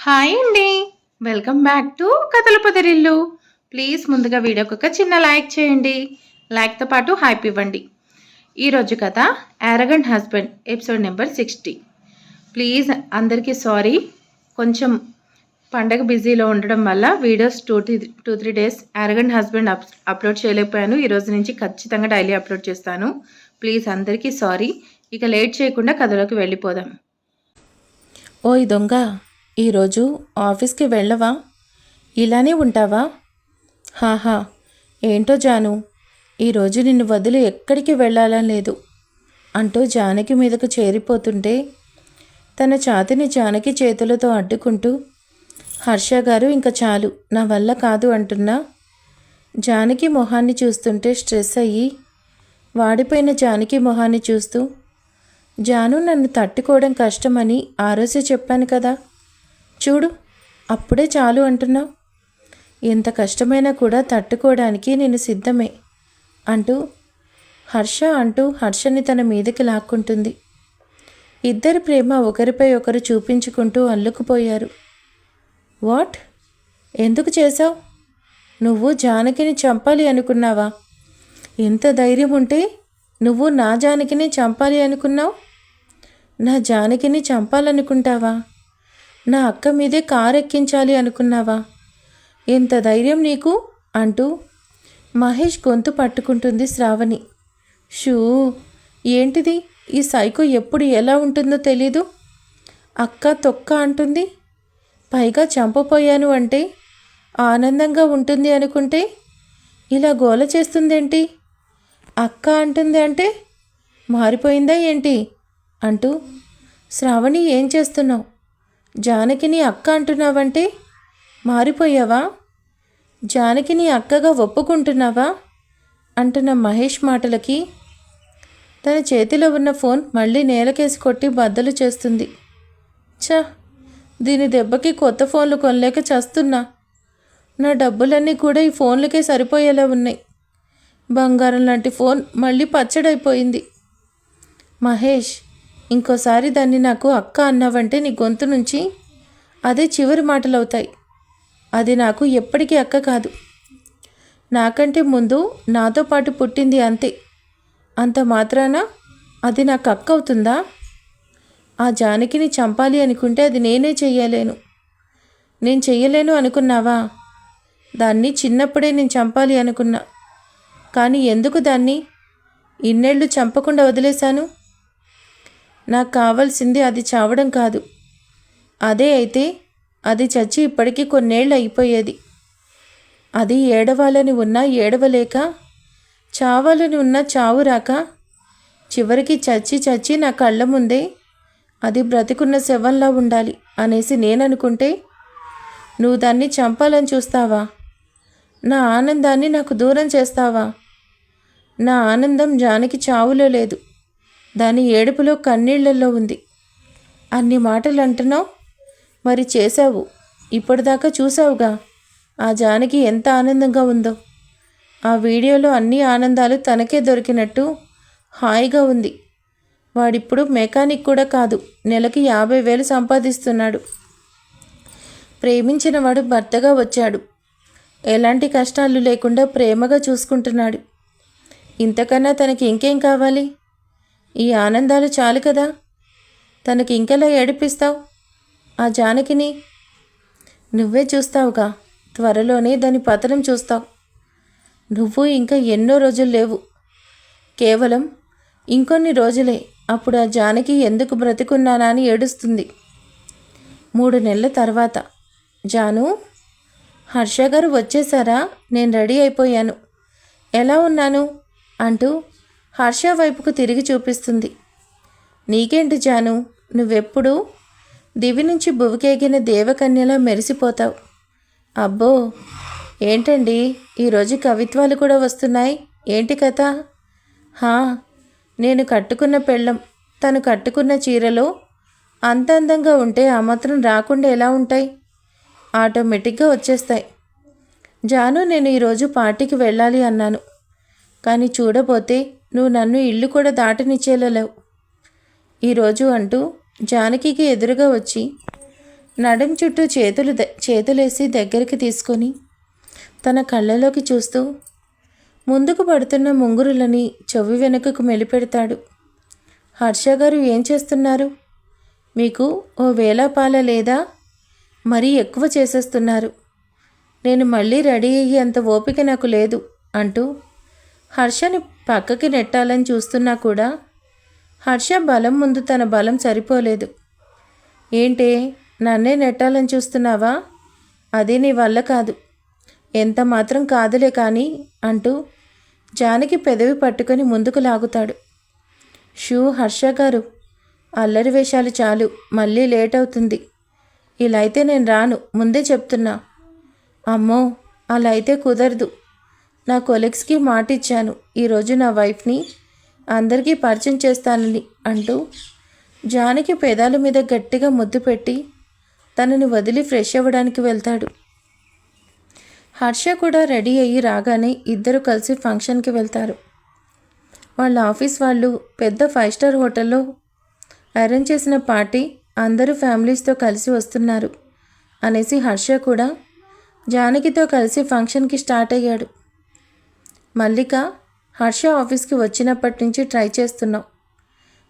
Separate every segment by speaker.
Speaker 1: Hi అండి. Welcome back to కథల పొదరిల్లు. Please ముందుగా వీడియోకి ఒక చిన్న లైక్ చేయండి. లైక్తో పాటు హైప్ ఇవ్వండి. ఈరోజు కథ యారగంట్ హస్బెండ్ ఎపిసోడ్ నెంబర్ 60. ప్లీజ్ అందరికీ సారీ, కొంచెం పండగ బిజీలో ఉండడం వల్ల వీడియోస్ 2-3 డేస్ యారగంట్ హస్బెండ్ అప్లోడ్ చేయలేకపోయాను. ఈరోజు నుంచి ఖచ్చితంగా డైలీ అప్లోడ్ చేస్తాను. ప్లీజ్ అందరికీ సారీ. ఇక లేట్ చేయకుండా కథలోకి వెళ్ళిపోదాం.
Speaker 2: ఓయ్ దొంగ, ఈరోజు ఆఫీస్కి వెళ్ళవా? ఇలానే ఉంటావా? హాహా, ఏంటో జాను, ఈరోజు నిన్ను వదిలి ఎక్కడికి వెళ్ళాలని లేదు అంటూ జానకి మీదకు చేరిపోతుంటే తన ఛాతిని జానకి చేతులతో అడ్డుకుంటూ, హర్ష గారు ఇంకా చాలు, నా వల్ల కాదు అంటున్నా జానకి మొహాన్ని చూస్తుంటే స్ట్రెస్ అయ్యి వాడిపోయిన జానకి మొహాన్ని చూస్తూ, జాను నన్ను తట్టుకోవడం కష్టమని ఆ రోజే చెప్పాను కదా, చూడు అప్పుడే చాలు అంటున్నావు, ఎంత కష్టమైనా కూడా తట్టుకోవడానికి నేను సిద్ధమే అంటూ హర్షని తన మీదకి లాక్కుంటుంది. ఇద్దరి ప్రేమ ఒకరిపై ఒకరు చూపించుకుంటూ అల్లుకుపోయారు. వాట్? ఎందుకు చేశావు? నువ్వు జానకిని చంపాలి అనుకున్నావా? ఎంత ధైర్యం ఉంటే నువ్వు నా జానకిని చంపాలి అనుకున్నావు? నా జానకిని చంపాలనుకుంటావా? నా అక్క మీదే కారు ఎక్కించాలి అనుకున్నావా? ఎంత ధైర్యం నీకు అంటూ మహేష్ గొంతు పట్టుకుంటుంది శ్రావణి. షూ, ఏంటిది? ఈ సైకో ఎప్పుడు ఎలా ఉంటుందో తెలీదు. అక్క తొక్క అంటుంది, పైగా చంపపోయాను అంటే ఆనందంగా ఉంటుంది అనుకుంటే ఇలా గోల చేస్తుందేంటి? అక్క అంటుంది అంటే మారిపోయిందా ఏంటి అంటూ, శ్రావణి ఏం చేస్తున్నావు? జానకిని అక్క అంటున్నావంటే మారిపోయావా? జానకిని అక్కగా ఒప్పుకుంటున్నావా అంటున్న మహేష్ మాటలకి తన చేతిలో ఉన్న ఫోన్ మళ్ళీ నేలకేసి కొట్టి బద్దలు చేస్తుంది. ఛ, దీని దెబ్బకి కొత్త ఫోన్లు కొనలేక చస్తున్నా. నా డబ్బులన్నీ కూడా ఈ ఫోన్లకే సరిపోయేలా ఉన్నాయి. బంగారం లాంటి ఫోన్ మళ్ళీ పచ్చడైపోయింది. మహేష్, ఇంకోసారి దాన్ని నాకు అక్క అన్నావంటే నీ గొంతు నుంచి అదే చివరి మాటలవుతాయి. అది నాకు ఎప్పటికీ అక్క కాదు. నాకంటే ముందు నాతో పాటు పుట్టింది అంతే. అంత మాత్రాన అది నాకు అక్క అవుతుందా? ఆ జానకిని చంపాలి అనుకుంటే అది నేనే చెయ్యలేను. నేను చెయ్యలేను అనుకున్నావా? దాన్ని చిన్నప్పుడే నేను చంపాలి అనుకున్నా. కానీ ఎందుకు దాన్ని ఇన్నేళ్ళు చంపకుండా వదిలేశాను? నాకు కావాల్సింది అది చావడం కాదు. అదే అయితే అది చచ్చి ఇప్పటికీ కొన్నేళ్ళు అయిపోయేది. అది ఏడవాలని ఉన్నా ఏడవలేక, చావాలని ఉన్నా చావు రాక, చివరికి చచ్చి నా కళ్ళ ముందే అది బ్రతికున్న శవంలా ఉండాలి అనేసి నేననుకుంటే నువ్వు దాన్ని చంపాలని చూస్తావా? నా ఆనందాన్ని నాకు దూరం చేస్తావా? నా ఆనందం జానకి చావులో లేదు, దాని ఏడుపులో కన్నీళ్లలో ఉంది. అన్ని మాటలు అంటున్నావు, మరి చేశావు. ఇప్పటిదాకా చూసావుగా ఆ జానకి ఎంత ఆనందంగా ఉందో. ఆ వీడియోలో అన్ని ఆనందాలు తనకే దొరికినట్టు హాయిగా ఉంది. వాడిప్పుడు మెకానిక్ కూడా కాదు, నెలకి 50,000 సంపాదిస్తున్నాడు. ప్రేమించిన వాడు భర్తగా వచ్చాడు. ఎలాంటి కష్టాలు లేకుండా ప్రేమగా చూసుకుంటున్నాడు. ఇంతకన్నా తనకి ఇంకేం కావాలి? ఈ ఆనందాలు చాలు కదా. తనకి ఇంకెలా ఏడిపిస్తావు ఆ జానకిని? నువ్వే చూస్తావుగా, త్వరలోనే దాని పతనం చూస్తావు. నువ్వు ఇంకా ఎన్నో రోజులు లేవు, కేవలం ఇంకొన్ని రోజులే. అప్పుడు ఆ జానకి ఎందుకు బ్రతికున్నానా అని ఏడుస్తుంది. 3 నెలల తర్వాత, జాను, హర్ష గారు వచ్చేసారా? నేను రెడీ అయిపోయాను, ఎలా ఉన్నాను అంటూ హర్ష వైపుకు తిరిగి చూపిస్తుంది. నీకేంటి జాను, నువ్వెప్పుడు దివి నుంచి భువికెగిన దేవకన్యలా మెరిసిపోతావు. అబ్బో, ఏంటండి ఈరోజు కవిత్వాలు కూడా వస్తున్నాయి, ఏంటి కథ? నేను కట్టుకున్న పెళ్ళం తను కట్టుకున్న చీరలో అంత అందంగా ఉంటే ఆ మాత్రం రాకుండా ఎలా ఉంటాయి? ఆటోమేటిక్గా వచ్చేస్తాయి. జాను, నేను ఈరోజు పార్టీకి వెళ్ళాలి అన్నాను, కానీ చూడబోతే నువ్వు నన్ను ఇల్లు కూడా దాటనిచ్చేలా లేవు ఈరోజు అంటూ జానకికి ఎదురుగా వచ్చి నడుం చుట్టూ చేతులేసి దగ్గరికి తీసుకొని తన కళ్ళలోకి చూస్తూ ముందుకు పడుతున్న ముంగురులని చెవి వెనుకకు మెలిపెడతాడు. హర్ష గారు ఏం చేస్తున్నారు? మీకు ఓ వేళాపాల లేదా? మరీ ఎక్కువ చేసేస్తున్నారు. నేను మళ్ళీ రెడీ అయ్యి అంత ఓపిక నాకు లేదు అంటూ హర్షని పక్కకి నెట్టాలని చూస్తున్నా కూడా హర్ష బలం ముందు తన బలం సరిపోలేదు. ఏంటే, నన్నే నెట్టాలని చూస్తున్నావా? అది నీ వల్ల కాదు. ఎంత మాత్రం కాదులే కానీ అంటూ జానకి పెదవి పట్టుకొని ముందుకు లాగుతాడు. హర్ష గారు, అల్లరి వేషాలు చాలు, మళ్ళీ లేట్ అవుతుంది. ఇలా అయితే నేను రాను, ముందే చెప్తున్నా. అమ్మో, అలా అయితే కుదరదు. నా కొలీగ్స్కి మాట ఇచ్చాను, ఈరోజు నా వైఫ్ని అందరికీ పరిచయం చేస్తానని అంటూ జానకి పెదాల మీద గట్టిగా ముద్దు పెట్టి తనని వదిలి ఫ్రెష్ అవ్వడానికి వెళ్తాడు. హర్ష కూడా రెడీ అయ్యి రాగానే ఇద్దరు కలిసి ఫంక్షన్కి వెళ్తారు. వాళ్ళ ఆఫీస్ వాళ్ళు పెద్ద 5 స్టార్ హోటల్లో అరేంజ్ చేసిన పార్టీ, అందరూ ఫ్యామిలీస్తో కలిసి వస్తున్నారు అనేసి హర్ష కూడా జానకితో కలిసి ఫంక్షన్కి స్టార్ట్ అయ్యాడు. మల్లిక, హర్ష ఆఫీస్కి వచ్చినప్పటి నుంచి ట్రై చేస్తున్నావు,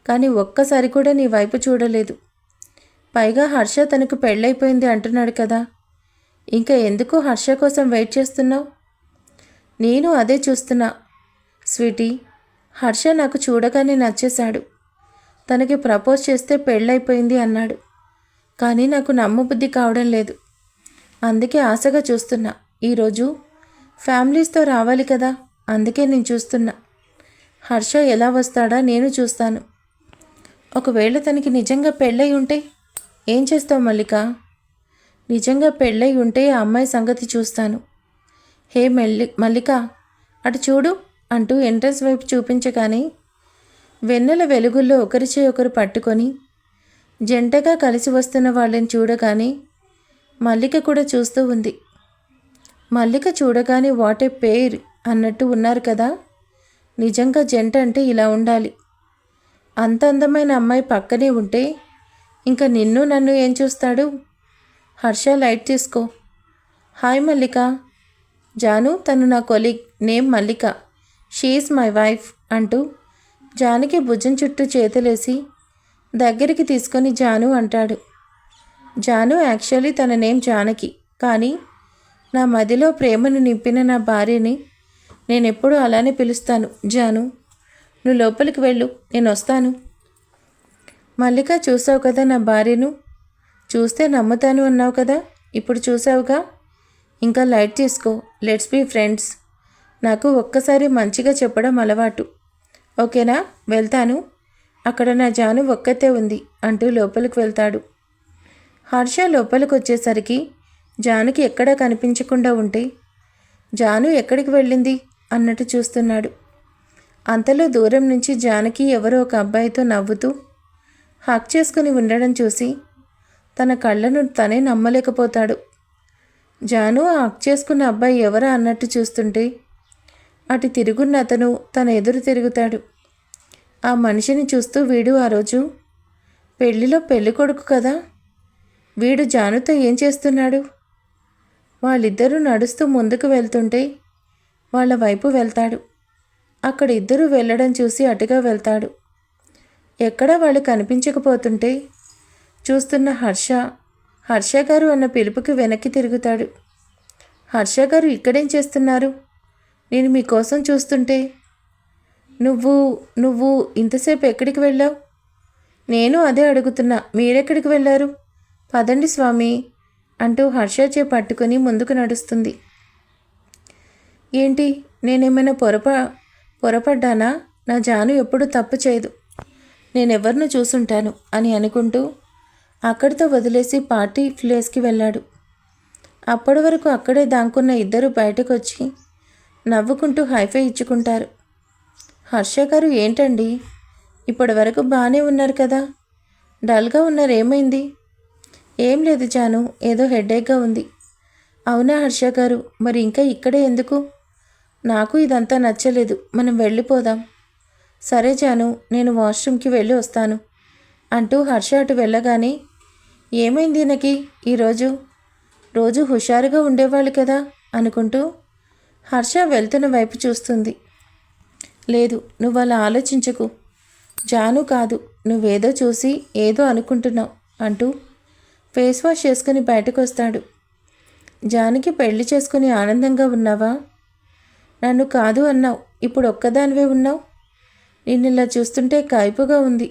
Speaker 2: కానీ ఒక్కసారి కూడా నీ వైపు చూడలేదు. పైగా హర్ష తనకు పెళ్ళైపోయింది అంటున్నాడు కదా, ఇంకా ఎందుకు హర్ష కోసం వెయిట్ చేస్తున్నావు? నేను అదే చూస్తున్నా స్వీటీ. హర్ష నాకు చూడగానే నచ్చేశాడు. తనకి ప్రపోజ్ చేస్తే పెళ్ళైపోయింది అన్నాడు, కానీ నాకు నమ్మబుద్ధి కావడం లేదు. అందుకే ఆశగా చూస్తున్నా. ఈరోజు ఫ్యామిలీస్తో రావాలి కదా, అందుకే నేను చూస్తున్నా. హర్ష ఎలా వస్తాడా నేను చూస్తాను. ఒకవేళ తనకి నిజంగా పెళ్ళై ఉంటే ఏం చేస్తావు మల్లిక? నిజంగా పెళ్ళై ఉంటే ఆ అమ్మాయి సంగతి చూస్తాను. హే మల్లిక, అటు చూడు అంటూ ఎంట్రన్స్ వైపు చూపించగానే వెన్నెల వెలుగుల్లో ఒకరిచే ఒకరు పట్టుకొని జంటగా కలిసి వస్తున్న వాళ్ళని చూడగానే మల్లిక కూడా చూస్తూ ఉంది. మల్లిక చూడగానే వాట్ ఏ పేర్ అన్నట్టు ఉన్నారు కదా. నిజంగా జంట అంటే ఇలా ఉండాలి. అంత అందమైన అమ్మాయి పక్కనే ఉంటే ఇంకా నిన్ను నన్ను ఏం చూస్తాడు? హర్ష, లైట్ తీసుకో. హాయ్ మల్లిక. జాను, తను నా colleague, name Mallika, she is my wife అంటూ జానకి భుజం చుట్టూ చేతులేసి దగ్గరికి తీసుకొని జాను అంటాడు. జాను యాక్చువల్లీ తన నేమ్ జానకి, కానీ నా మదిలో ప్రేమను నింపిన నా భార్యని నేనెప్పుడూ అలానే పిలుస్తాను. జాను, నువ్వు లోపలికి వెళ్ళు, నేను వస్తాను. మల్లిక, చూసావు కదా నా భార్యను, చూస్తే నమ్ముతాను అన్నావు కదా, ఇప్పుడు చూసావుగా. ఇంకా లైట్ తీసుకో, లెట్స్ బీ ఫ్రెండ్స్. నాకు ఒక్కసారి మంచిగా చెప్పడం అలవాటు, ఓకేనా? వెళ్తాను. అక్కడ నా జాను ఒక్కతే ఉంది అంటూ లోపలికి వెళ్తాడు. హర్ష లోపలికి వచ్చేసరికి జానుకి ఎక్కడా కనిపించకుండా ఉంటే జాను ఎక్కడికి వెళ్ళింది అన్నట్టు చూస్తున్నాడు. అంతలో దూరం నుంచి జానకి ఎవరో ఒక అబ్బాయితో నవ్వుతూ హక్ చేసుకుని ఉండడం చూసి తన కళ్ళను తనే నమ్మలేకపోతాడు. జాను ఆ హక్ చేసుకున్న అబ్బాయి ఎవరా అన్నట్టు చూస్తుంటే అటు తిరుగున్న అతను తన ఎదురు తిరుగుతాడు. ఆ మనిషిని చూస్తూ వీడు ఆ రోజు పెళ్లిలో పెళ్ళికొడుకు కదా, వీడు జానుతో ఏం చేస్తున్నాడు? వాళ్ళిద్దరూ నడుస్తూ ముందుకు వెళ్తుంటే వాళ్ళ వైపు వెళ్తాడు. అక్కడ ఇద్దరూ వెళ్ళడం చూసి అటుగా వెళ్తాడు. ఎక్కడా వాళ్ళు కనిపించకపోతుంటే చూస్తున్న హర్ష గారు అన్న పిలుపుకి వెనక్కి తిరుగుతాడు. హర్ష గారు, ఇక్కడేం చేస్తున్నారు? నేను మీకోసం చూస్తుంటే. నువ్వు ఇంతసేపు ఎక్కడికి వెళ్ళావు? నేను అదే అడుగుతున్నా, మీరెక్కడికి వెళ్ళారు? పదండి స్వామి అంటూ హర్ష చే పట్టుకుని ముందుకు నడుస్తుంది. ఏంటి, నేనేమైనా పొరపడ్డానా? నా జాను ఎప్పుడు తప్పు చేయదు, నేనెవరినో చూసుంటాను అని అనుకుంటూ అక్కడితో వదిలేసి పార్టీ ప్లేస్కి వెళ్ళాడు. అప్పటి వరకు అక్కడే దాక్కున్న ఇద్దరు బయటకు వచ్చి నవ్వుకుంటూ హైఫై ఇచ్చుకుంటారు. హర్ష గారు, ఏంటండి ఇప్పటి వరకు బాగానే ఉన్నారు కదా, డల్గా ఉన్నారు, ఏమైంది? ఏం లేదు జాను, ఏదో హెడేక్గా ఉంది. అవునా హర్ష గారు, మరి ఇంకా ఇక్కడే ఎందుకు? నాకు ఇదంతా నచ్చలేదు, మనం వెళ్ళిపోదాం. సరే జాను, నేను వాష్రూమ్కి వెళ్ళి వస్తాను అంటూ హర్ష అటు వెళ్ళగానే ఏమైంది ఈయనకి ఈరోజు? రోజు హుషారుగా ఉండేవాళ్ళు కదా అనుకుంటూ హర్ష వెళ్తున్న వైపు చూస్తుంది. లేదు, నువ్వు అలా ఆలోచించకు. జాను కాదు, నువ్వేదో చూసి ఏదో అనుకుంటున్నావు అంటూ ఫేస్ వాష్ చేసుకుని బయటకు వస్తాడు. జానికి పెళ్లి చేసుకుని ఆనందంగా ఉన్నావా? నన్ను కాదు అన్నావు, ఇప్పుడు ఒక్కదానివే ఉన్నావు. నిన్ను ఇలా చూస్తుంటే కైపుగా ఉంది.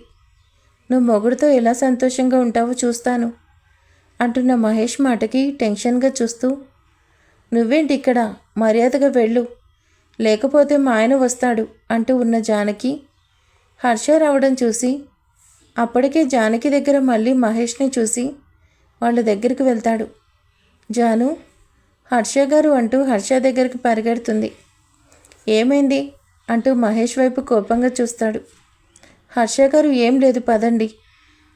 Speaker 2: నువ్వు మొగుడుతో ఎలా సంతోషంగా ఉంటావో చూస్తాను అంటున్న మహేష్ మాటకి టెన్షన్గా చూస్తూ, నువ్వేంటి ఇక్కడ, మర్యాదగా వెళ్ళు, లేకపోతే మా ఆయన వస్తాడు అంటూ ఉన్న జానకి హర్ష రావడం చూసి అప్పటికే జానకి దగ్గర మళ్ళీ మహేష్ని చూసి వాళ్ళ దగ్గరికి వెళ్తాడు. జాను, హర్ష గారు అంటూ హర్ష దగ్గరికి పరిగెడుతుంది. ఏమైంది అంటూ మహేష్ వైపు కోపంగా చూస్తాడు. హర్ష గారు ఏం లేదు పదండి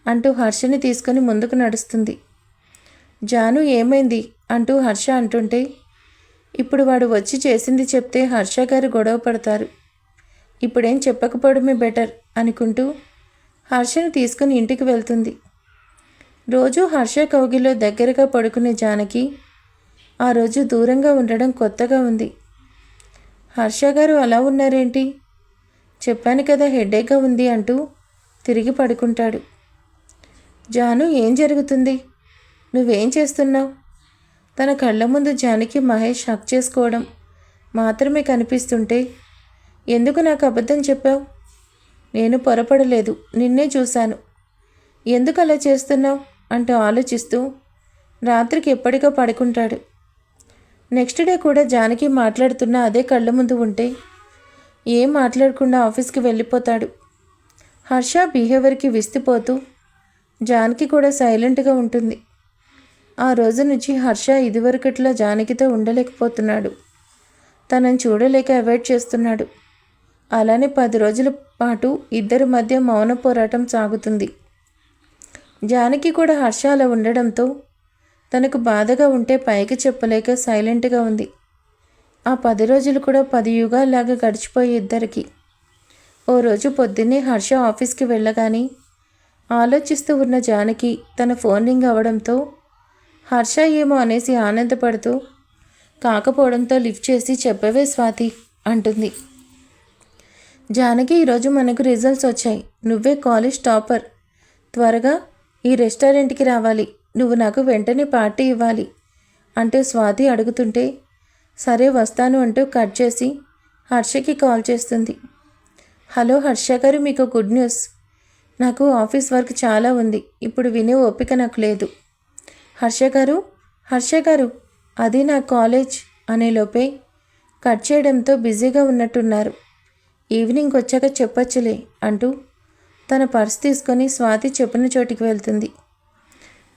Speaker 2: అంటూ హర్షని తీసుకొని ముందుకు నడుస్తుంది. జాను ఏమైంది అంటూ హర్ష అంటుంటే ఇప్పుడు వాడు వచ్చి చేసింది చెప్తే హర్ష గారు గొడవ పడతారు. ఇప్పుడేం చెప్పకపోవడమే బెటర్ అనుకుంటూ హర్షని తీసుకుని ఇంటికి వెళ్తుంది. రోజు హర్ష కౌగిలో దగ్గరగా పడుకునే జానకి ఆ రోజు దూరంగా ఉండడం కొత్తగా ఉంది. హర్ష గారు అలా ఉన్నారేంటి? చెప్పాను కదా హెడేక్గా ఉంది అంటూ తిరిగి పడుకుంటాడు. జాను, ఏం జరుగుతుంది? నువ్వేం చేస్తున్నావు? తన కళ్ళ ముందు జానకి మహేష్ హక్ చేసుకోవడం మాత్రమే కనిపిస్తుంటే ఎందుకు నాకు అబద్ధం చెప్పావు? నేను పొరపడలేదు, నిన్నే చూశాను. ఎందుకు అలా చేస్తున్నావు అంటూ ఆలోచిస్తూ రాత్రికి ఎప్పటికో పడుకుంటాడు. నెక్స్ట్ డే కూడా జానకి మాట్లాడుతున్న అదే కళ్ళ ముందు ఉంటే ఏం మాట్లాడకుండా ఆఫీస్కి వెళ్ళిపోతాడు. హర్ష బిహేవియర్కి విస్తుపోతూ జానకి కూడా సైలెంట్గా ఉంటుంది. ఆ రోజు నుంచి హర్ష ఇదివరకట్లా జానకితో ఉండలేకపోతున్నాడు. తనని చూడలేక అవాయిడ్ చేస్తున్నాడు. అలానే 10 రోజుల పాటు ఇద్దరి మధ్య మౌన పోరాటం సాగుతుంది. జానకి కూడా హర్ష అలా ఉండడంతో తనకు బాధగా ఉంటే పైకి చెప్పలేక సైలెంట్గా ఉంది. ఆ 10 రోజులు కూడా 10 యుగాల్లాగా గడిచిపోయి ఇద్దరికి. ఓ రోజు పొద్దున్నే హర్ష ఆఫీస్కి వెళ్ళగానే ఆలోచిస్తూ ఉన్న జానకి తన ఫోన్ రింగ్ అవ్వడంతో హర్ష ఏమో అనేసి ఆనందపడుతూ కాకపోవడంతో లిఫ్ట్ చేసి చెప్పవే స్వాతి అంటుంది. జానకి, ఈరోజు మనకు రిజల్ట్స్ వచ్చాయి. నువ్వే కాలేజ్ టాపర్. త్వరగా ఈ రెస్టారెంట్కి రావాలి. నువ్వు నాకు వెంటనే పార్టీ ఇవ్వాలి అంటూ స్వాతి అడుగుతుంటే సరే వస్తాను అంటూ కట్ చేసి హర్షకి కాల్ చేస్తుంది. హలో హర్ష గారు, మీకు గుడ్ న్యూస్. నాకు ఆఫీస్ వర్క్ చాలా ఉంది. ఇప్పుడు వినే ఓపిక నాకు లేదు. హర్ష గారు అది నా కాలేజ్ అనేలోపే కట్ చేయడంతో బిజీగా ఉన్నట్టున్నారు. ఈవినింగ్ వచ్చాక చెప్పొచ్చులే అంటూ తన పర్స్ తీసుకొని స్వాతి చెప్పిన చోటికి వెళ్తుంది.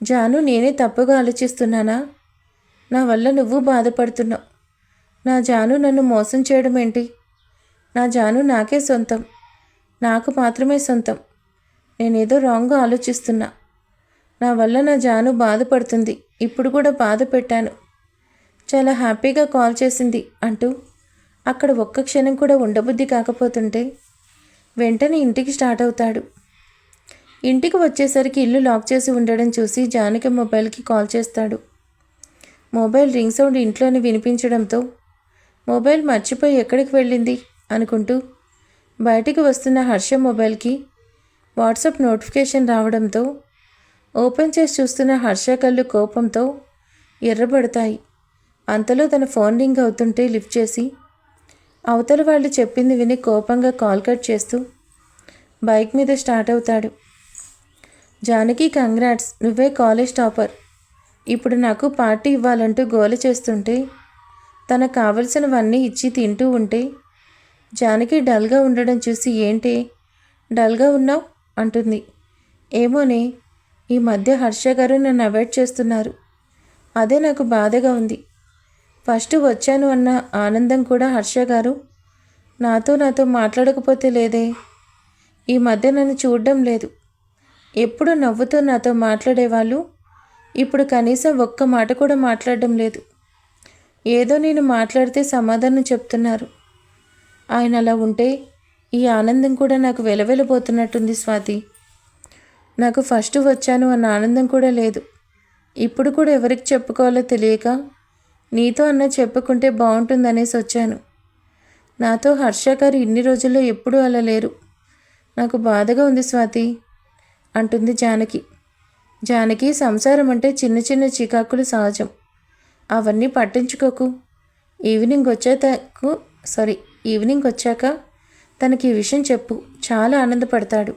Speaker 2: జాను, నేనే తప్పుగా ఆలోచిస్తున్నానా? నా వల్ల నువ్వు బాధపడుతున్నావు. నా జాను నన్ను మోసం చేయడం ఏంటి? నా జాను నాకే సొంతం, నాకు మాత్రమే సొంతం. నేనేదో రాంగ్గా ఆలోచిస్తున్నా. నా వల్ల నా జాను బాధపడుతుంది. ఇప్పుడు కూడా బాధ పెట్టాను. చాలా హ్యాపీగా కాల్ చేసింది అంటూ అక్కడ ఒక్క క్షణం కూడా ఉండబుద్ధి కాకపోతుంటే వెంటనే ఇంటికి స్టార్ట్ అవుతాడు. ఇంటికి వచ్చేసరికి ఇల్లు లాక్ చేసి ఉండడం చూసి జానకి మొబైల్కి కాల్ చేస్తాడు. మొబైల్ రింగ్ సౌండ్ ఇంట్లోనే వినిపించడంతో మొబైల్ మర్చిపోయి ఎక్కడికి వెళ్ళింది అనుకుంటూ బయటికి వస్తున్న హర్ష మొబైల్కి వాట్సాప్ నోటిఫికేషన్ రావడంతో ఓపెన్ చేసి చూస్తున్న హర్ష కళ్ళు కోపంతో ఎర్రబడతాయి. అంతలో తన ఫోన్ రింగ్ అవుతుంటే లిఫ్ట్ చేసి అవతల వాళ్ళు చెప్పింది విని కోపంగా కాల్ కట్ చేస్తూ బైక్ మీద స్టార్ట్ అవుతాడు. జానకి, కంగ్రాట్స్, నువ్వే కాలేజ్ టాపర్. ఇప్పుడు నాకు పార్టీ ఇవ్వాలంటూ గోల చేస్తుంటే తనకు కావలసినవన్నీ ఇచ్చి తింటూ ఉంటే జానకి డల్గా ఉండడం చూసి ఏంటి డల్గా ఉన్నావు అంటుంది. ఏమోనే, ఈ మధ్య హర్ష గారు నన్ను అవాయిడ్ చేస్తున్నారు. అదే నాకు బాధగా ఉంది. ఫస్ట్ వచ్చాను అన్న ఆనందం కూడా హర్ష గారు నాతో మాట్లాడకపోతే లేదే. ఈ మధ్య నన్ను చూడడం లేదు. ఎప్పుడు నవ్వుతూ నాతో మాట్లాడేవాళ్ళు ఇప్పుడు కనీసం ఒక్క మాట కూడా మాట్లాడడం లేదు. ఏదో నేను మాట్లాడితే సమాధానం చెప్తున్నారు. ఆయన అలా ఉంటే ఈ ఆనందం కూడా నాకు వెలవెలబోతున్నట్టుంది స్వాతి. నాకు ఫస్ట్ వచ్చాను అన్న ఆనందం కూడా లేదు. ఇప్పుడు కూడా ఎవరికి చెప్పుకోవాలో తెలియక నీతో అన్న చెప్పుకుంటే బాగుంటుందనేసి వచ్చాను. నాతో హర్ష గారు ఇన్ని రోజుల్లో ఎప్పుడూ అలా లేరు. నాకు బాధగా ఉంది స్వాతి అంటుంది జానకి. జానకి, సంసారం అంటే చిన్న చిన్న చికాకులు సహజం. అవన్నీ పట్టించుకోకు. ఈవినింగ్ వచ్చాక తనకి ఈ విషయం చెప్పు, చాలా ఆనందపడతాడు.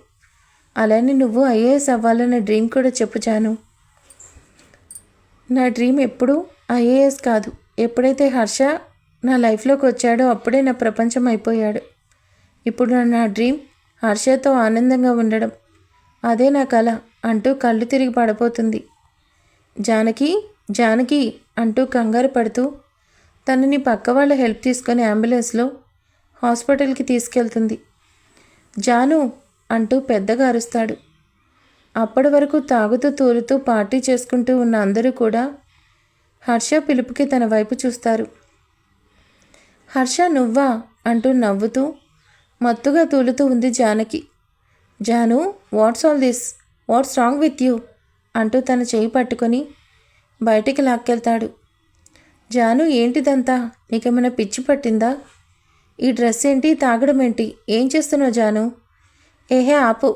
Speaker 2: అలానే నువ్వు ఐఏఎస్ అవ్వాలన్న డ్రీమ్ కూడా చెప్పు జాను. నా డ్రీమ్ ఎప్పుడూ ఐఏఎస్ కాదు. ఎప్పుడైతే హర్ష నా లైఫ్లోకి వచ్చాడో అప్పుడే నా ప్రపంచం అయిపోయాడు. ఇప్పుడు నా డ్రీమ్ హర్షతో ఆనందంగా ఉండడం. అదే నా కల అంటూ కళ్ళు తిరిగి పడిపోతుంది. జానకి జానకి అంటూ కంగారు పడుతూ తనని పక్క వాళ్ళ హెల్ప్ తీసుకొని అంబులెన్స్లో హాస్పిటల్కి తీసుకెళ్తుంది. జాను అంటూ పెద్దగా అరుస్తాడు. అప్పటి వరకు తాగుతూ తూలుతూ పార్టీ చేసుకుంటూ ఉన్న అందరూ కూడా హర్ష పిలుపుకి తన వైపు చూస్తారు. హర్ష, నువ్వా అంటూ నవ్వుతూ మత్తుగా తూలుతూ ఉంది Janaki. Janu, what's all this? What's wrong with you అంటూ తన చేయి పట్టుకొని బయటికి లాక్కెళ్తాడు. జాను, ఏంటిదంతా? నీకేమైనా పిచ్చి పట్టిందా? ఈ డ్రెస్ ఏంటి, తాగడం ఏంటి? ఏం చేస్తున్నావు జాను? ఏహే ఆపు.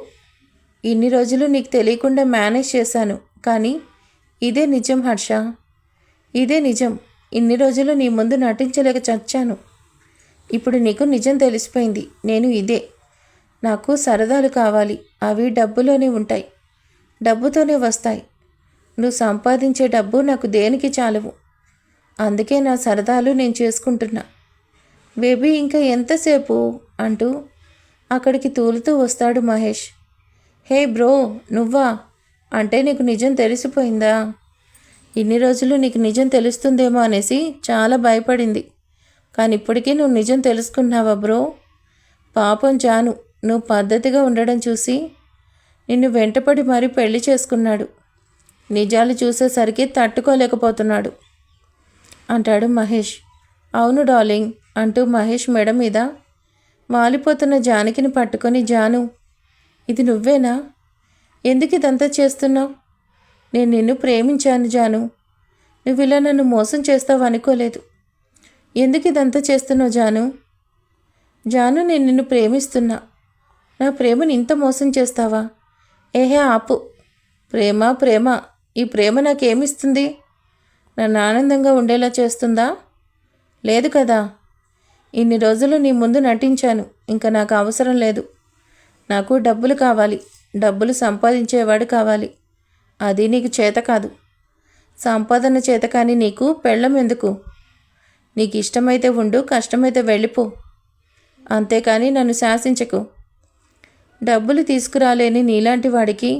Speaker 2: ఇన్ని రోజులు నీకు తెలియకుండా మేనేజ్ చేశాను, కానీ ఇదే నిజం హర్ష, ఇదే నిజం. ఇన్ని రోజులు నీ ముందు నటించలేక చచ్చాను. ఇప్పుడు నీకు నిజం తెలిసిపోయింది. నేను ఇదే. నాకు సరదాలు కావాలి. అవి డబ్బులోనే ఉంటాయి, డబ్బుతోనే వస్తాయి. నువ్వు సంపాదించే డబ్బు నాకు దేనికి చాలవు. అందుకే నా సరదాలు నేను చేసుకుంటున్నా. బేబీ, ఇంకా ఎంతసేపు అంటూ అక్కడికి తూలుతూ వస్తాడు మహేష్. హే బ్రో, నువ్వా? అంటే నీకు నిజం తెలిసిపోయిందా? ఇన్ని రోజులు నీకు నిజం తెలుస్తుందేమో అనేసి చాలా భయపడింది, కానీ ఇప్పటికీ నువ్వు నిజం తెలుసుకున్నావా బ్రో? పాపం జాను, నువ్వు పద్ధతిగా ఉండడం చూసి నిన్ను వెంటపడి మరీ పెళ్లి చేసుకున్నాడు. నిజాలు చూసేసరికి తట్టుకోలేకపోతున్నాడు అంటాడు మహేష్. అవును డార్లింగ్ అంటూ మహేష్ మెడ మీద వాలిపోతున్న జానకిని పట్టుకొని, జాను, ఇది నువ్వేనా? ఎందుకు ఇదంతా చేస్తున్నావు? నేను నిన్ను ప్రేమించాను జాను. నువ్వు ఇలా నన్ను మోసం చేస్తావు అనుకోలేదు. ఎందుకు ఇదంతా చేస్తున్నావు జాను? జాను, నేను నిన్ను ప్రేమిస్తున్నా. నా ప్రేమని ఇంత మోసం చేస్తావా? ఏహే ఆపు. ప్రేమ ప్రేమ, ఈ ప్రేమ నాకేమిస్తుంది? నన్ను ఆనందంగా ఉండేలా చేస్తుందా? లేదు కదా. ఇన్ని రోజులు నీ ముందు నటించాను, ఇంకా నాకు అవసరం లేదు. నాకు డబ్బులు కావాలి, డబ్బులు సంపాదించేవాడు కావాలి. అది నీకు చేత కాదు. సంపాదన చేత కానీ నీకు పెళ్ళం ఎందుకు? నీకు ఇష్టమైతే ఉండు, కష్టమైతే వెళ్ళిపో. అంతేకాని నన్ను శాసించకు. డబ్బులు తీసుకురాలేని నీలాంటి వాడికి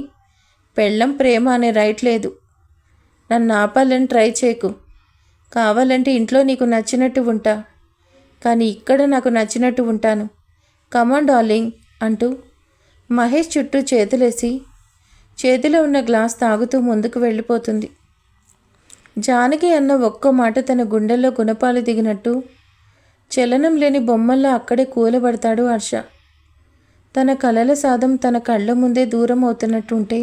Speaker 2: పెళ్ళం ప్రేమ అనే రైట్ లేదు. నన్ను ఆపాలని ట్రై చేయకు. కావాలంటే ఇంట్లో నీకు నచ్చినట్టు ఉంటా, కానీ ఇక్కడ నాకు నచ్చినట్టు ఉంటాను. కమాన్ డార్లింగ్ అంటూ మహేష్ చుట్టూ చేతులేసి చేతిలో ఉన్న గ్లాస్ తాగుతూ ముందుకు వెళ్ళిపోతుంది. జానకి అన్న ఒక్క మాట తన గుండెల్లో గుణపాలు దిగినట్టు చలనం లేని బొమ్మల్లో అక్కడే కూలబడతాడు హర్ష. తన కలల సాధం తన కళ్ళ ముందే దూరం అవుతున్నట్టుంటే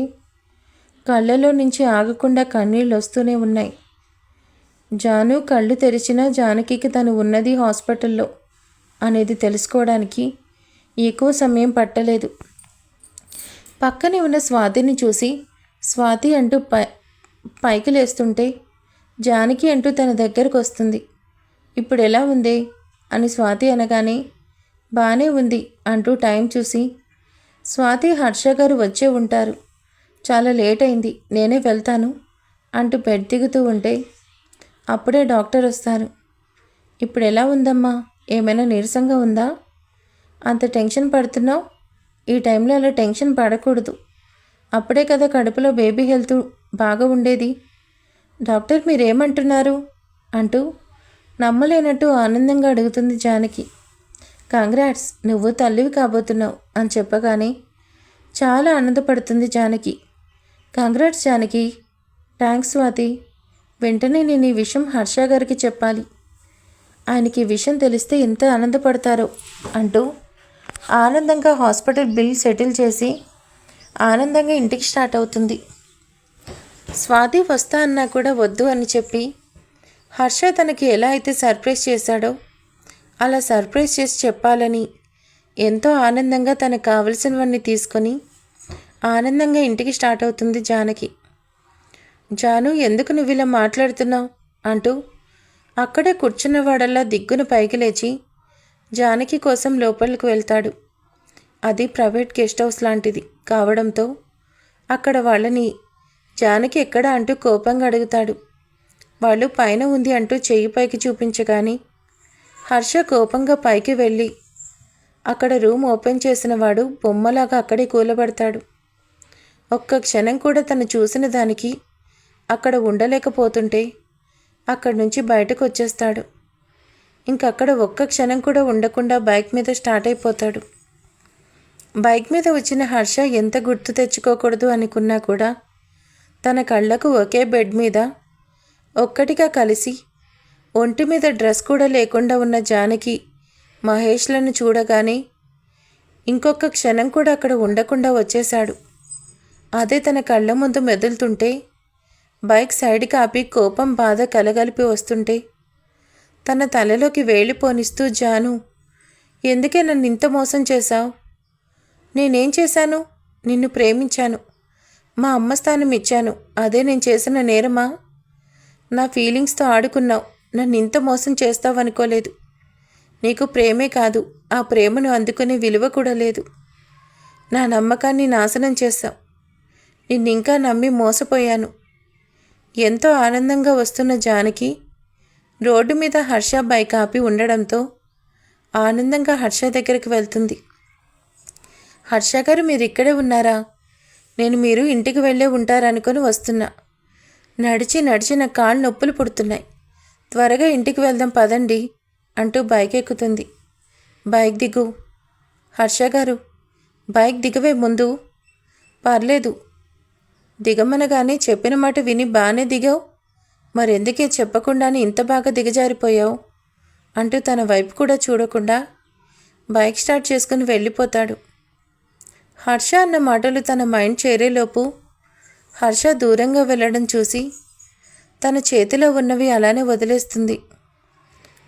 Speaker 2: కళ్ళలో నుంచి ఆగకుండా కన్నీళ్ళు వస్తూనే ఉన్నాయి. జాను కళ్ళు తెరిచినా జానకికి తను ఉన్నది హాస్పిటల్లో అనేది తెలుసుకోవడానికి ఎక్కువ సమయం పట్టలేదు. పక్కనే ఉన్న స్వాతిని చూసి స్వాతి అంటూ పైకి లేస్తుంటే జానకి అంటూ తన దగ్గరకు వస్తుంది. ఇప్పుడు ఎలా ఉందే అని స్వాతి అనగానే బానే ఉంది అంటూ టైం చూసి, స్వాతి, హర్ష గారు వచ్చే ఉంటారు, చాలా లేట్ అయింది, నేనే వెళ్తాను అంటూ బెడ్ దిగుతూ ఉంటే అప్పుడే డాక్టర్ వస్తారు. ఇప్పుడు ఎలా ఉందమ్మా? ఏమైనా నీరసంగా ఉందా? అంత టెన్షన్ పడుతున్నావు? ఈ టైంలో అలా టెన్షన్ పడకూడదు. అప్పుడే కదా కడుపులో బేబీ హెల్త్ బాగా ఉండేది. డాక్టర్ మీరేమంటున్నారు అంటూ నమ్మలేనట్టు ఆనందంగా అడుగుతుంది జానకి. కంగ్రాట్స్, నువ్వు తల్లివి కాబోతున్నావు అని చెప్పగానే చాలా ఆనందపడుతుంది జానకి. కంగ్రాట్స్ జానకి. థ్యాంక్స్ స్వాతి. వెంటనే నేను ఈ విషయం హర్ష గారికి చెప్పాలి. ఆయనకి ఈ విషయం తెలిస్తే ఎంత ఆనందపడతారో అంటూ ఆనందంగా హాస్పిటల్ బిల్ సెటిల్ చేసి ఆనందంగా ఇంటికి స్టార్ట్ అవుతుంది. స్వాతి వస్తా అన్నా కూడా వద్దు అని చెప్పి హర్ష తనకి ఎలా అయితే సర్ప్రైజ్ చేశాడో అలా సర్ప్రైజ్ చేసి చెప్పాలని ఎంతో ఆనందంగా తనకు కావలసినవన్నీ తీసుకొని ఆనందంగా ఇంటికి స్టార్ట్ అవుతుంది జానకి. జాను, ఎందుకు నువ్వు ఇలా మాట్లాడుతున్నావు అంటూ అక్కడే కూర్చున్నవాడల్లా దిగ్గున పైకి లేచి జానకి కోసం లోపలికి వెళ్తాడు. అది ప్రైవేట్ గెస్ట్ హౌస్ లాంటిది కావడంతో అక్కడ వాళ్ళని జానకి ఎక్కడ అంటూ కోపంగా అడుగుతాడు. వాళ్ళు పైన ఉంది అంటూ చెయ్యి పైకి చూపించగాని హర్ష కోపంగా పైకి వెళ్ళి అక్కడ రూమ్ ఓపెన్ చేసిన వాడు బొమ్మలాగా అక్కడే కూలబడతాడు. ఒక్క క్షణం కూడా తను చూసిన దానికి అక్కడ ఉండలేకపోతుంటే అక్కడి నుంచి బయటకు వచ్చేస్తాడు. ఇంకక్కడ ఒక్క క్షణం కూడా ఉండకుండా బైక్ మీద స్టార్ట్ అయిపోతాడు. బైక్ మీద వచ్చిన హర్ష ఎంత గుర్తు తెచ్చుకోకూడదు అనుకున్నా కూడా తన కళ్ళకు ఒకే బెడ్ మీద ఒక్కటిగా కలిసి ఒంటి మీద డ్రెస్ కూడా లేకుండా ఉన్న జానకి మహేష్లను చూడగానే ఇంకొక క్షణం కూడా అక్కడ ఉండకుండా వచ్చేశాడు. అదే తన కళ్ళ ముందు మెదులుతుంటే బైక్ సైడ్ కాపి కోపం బాధ కలగలిపి వస్తుంటే తన తలలోకి వేలి పోనిస్తూ, జాను, ఎందుకే నన్ను ఇంత మోసం చేశావు? నేనేం చేశాను? నిన్ను ప్రేమించాను, మా అమ్మ స్థానం ఇచ్చాను, అదే నేను చేసిన నేరమా? నా ఫీలింగ్స్తో ఆడుకున్నావు, నన్ను ఇంత మోసం చేస్తావనుకోలేదు. నీకు ప్రేమే కాదు, ఆ ప్రేమను అందుకునే విలువ కూడా లేదు. నా నమ్మకాన్ని నాశనం చేశావు. నిన్నింకా నమ్మి మోసపోయాను. ఎంతో ఆనందంగా వస్తున్న జానకి రోడ్డు మీద హర్ష బైక్ ఆపి ఉండడంతో ఆనందంగా హర్ష దగ్గరికి వెళ్తుంది. హర్ష గారు, మీరు ఇక్కడే ఉన్నారా? నేను మీరు ఇంటికి వెళ్ళే ఉంటారనుకొని వస్తున్నా. నడిచి నడిచి నా కాళ్ళు నొప్పులు పుడుతున్నాయి. త్వరగా ఇంటికి వెళ్దాం పదండి అంటూ బైక్ ఎక్కుతుంది. బైక్ దిగు. హర్ష గారు, బైక్ దిగవే ముందు. పర్లేదు. దిగమనగానే చెప్పిన మాట విని బాగానే దిగావు, మరెందుకే చెప్పకుండానే ఇంత బాగా దిగజారిపోయావు అంటూ తన వైపు కూడా చూడకుండా బైక్ స్టార్ట్ చేసుకుని వెళ్ళిపోతాడు. హర్ష అన్న మాటలు తన మైండ్ చేరేలోపు హర్ష దూరంగా వెళ్ళడం చూసి తన చేతిలో ఉన్నవి అలానే వదిలేస్తుంది.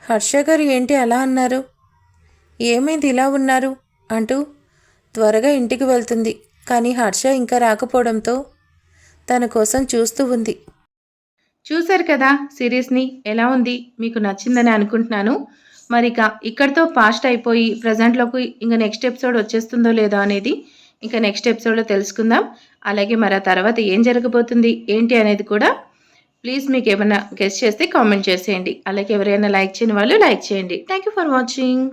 Speaker 2: హర్ష గారు, ఏంటి అలా అన్నారు? ఏమైంది ఇలా ఉన్నారు అంటూ త్వరగా ఇంటికి వెళ్తుంది. కానీ హర్ష ఇంకా రాకపోవడంతో తన కోసం చూస్తూ ఉంది.
Speaker 1: చూశారు కదా సిరీస్ని, ఎలా ఉంది? మీకు నచ్చిందని అనుకుంటున్నాను. మరి ఇక్కడితో ఫాస్ట్ అయిపోయి ప్రజెంట్లోకి ఇంకా నెక్స్ట్ ఎపిసోడ్ వచ్చేస్తుందో లేదో అనేది ఇంకా నెక్స్ట్ ఎపిసోడ్లో తెలుసుకుందాం. అలాగే మరి ఆ తర్వాత ఏం జరగబోతుంది ఏంటి అనేది కూడా ప్లీజ్ మీకు ఏమైనా గెస్ట్ చేస్తే కామెంట్ చేసేయండి. అలాగే ఎవరైనా లైక్ చేయని వాళ్ళు లైక్ చేయండి. Thank you for watching.